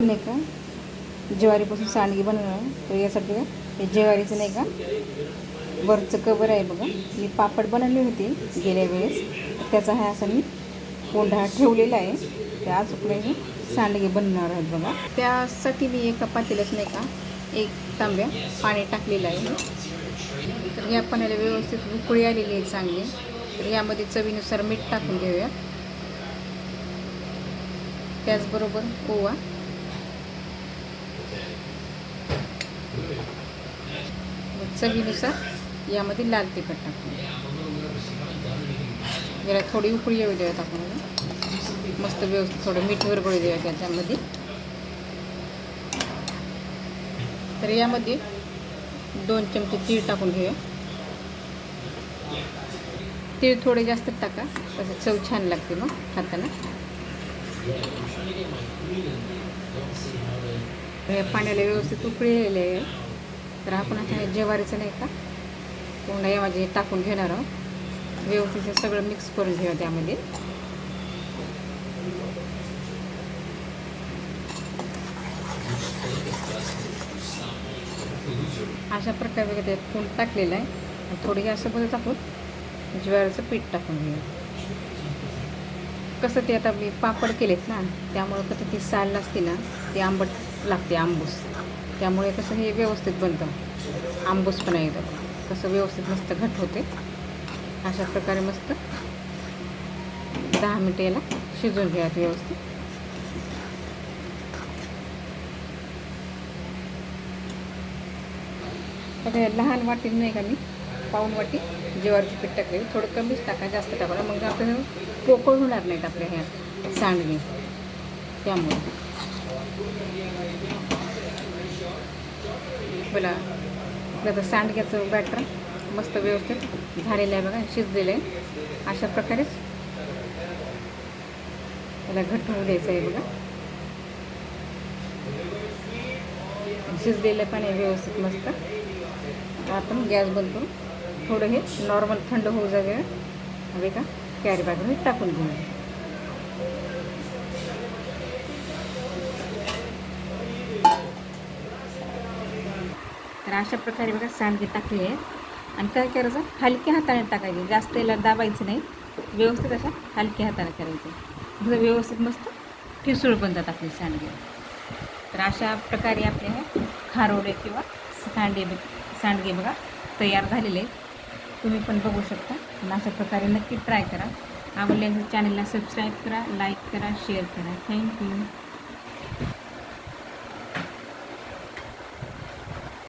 नाही का ज्वारीपासून सांडगी बनवणार आहे. तर यासाठी हे ज्वारीचं नाही का वरचं कवर आहे बघा. मी पापड बनवले होते गेल्या वेळेस, त्याचा हा असा मी कोंढा ठेवलेला आहे. ते आज हे सांडगे बनवणार आहेत बघा. त्यासाठी मी एका पातेल्यात नाही का एक तांब्या पाणी टाकलेलं आहे. तर या पाण्याला व्यवस्थित उकळी आलेली आहे चांगली. तर यामध्ये चवीनुसार मीठ टाकून घेऊया. त्याचबरोबर ओवा, चवीनुसार यामध्ये लाल तिखट टाकून याला थोडी उकळी येऊ द्याव्यात. आपण मस्त व्यवस्थित थोडं मीठ विरघळू द्याव्या त्याच्यामध्ये. तर यामध्ये 2 चमचे तीळ टाकून घेऊया. तीळ थोडे जास्त टाका, तसं चव छान लागते मग खाताना. या पाण्याला व्यवस्थित उकळी आलेली आहे. तर आपण आता ज्वारीचं नाही का कोंडा यामध्ये टाकून घेणार आहोत. व्यवस्थित सगळं मिक्स करून घेऊया त्यामध्ये. अशा प्रकारे त्यात कोंड टाकलेलं आहे. थोडी असं बघत टाकून ज्वारीचं पीठ टाकून घेऊया. कसं ते आता मी पापड केलेत ना, त्यामुळं कसं ती साल असते ना ती आंबट लागते, आंबूस. त्यामुळे कसं हे व्यवस्थित बनतं, आंबूस पण येतं. कसं व्यवस्थित मस्त घट्ट होते. अशा प्रकारे मस्त 10 मिनिटं याला शिजवून घ्या व्यवस्थित. आता लहान वाटीने नाही का मी पाऊण वाटी ज्वारीची पीठ टाकले. थोडं कमीच टाका, जास्त टाका, मग आपल्याला पोकळ होणार नाहीत आपल्या ह्या सांडगे. त्यामुळे बोला आपलं सांडग्याचं बॅटर मस्त व्यवस्थित झालेलं आहे बघा, शिजलेलं आहे. अशा प्रकारेच त्याला घट्ट होऊ द्यायचं आहे बघा. शिजलेलं पण आहे व्यवस्थित मस्त. आपण गॅस बंद करून थोडं हे नॉर्मल थंड होऊ जावे हवे का कॅरी बॅगमध्ये टाकून घेऊ. तर अशा प्रकारे बघा सांडगे टाकले आहेत. आणि काय करायचं, हलक्या हाताने टाकायचे, जास्त याला दाबायचं नाही. व्यवस्थित अशा हलक्या हाताने करायचं. व्यवस्थित मस्त ठिसूळ बनतात आपले सांडगे. तर अशा प्रकारे आपले खारोडे किंवा सांडगे बघा तयार झालेले आहेत. तुम्ही पण बघू शकता. आणि अशा प्रकारे नक्की ट्राय करा. आवडल्यास चॅनलला सबस्क्राईब करा, लाईक करा, शेअर करा. थँक्यू.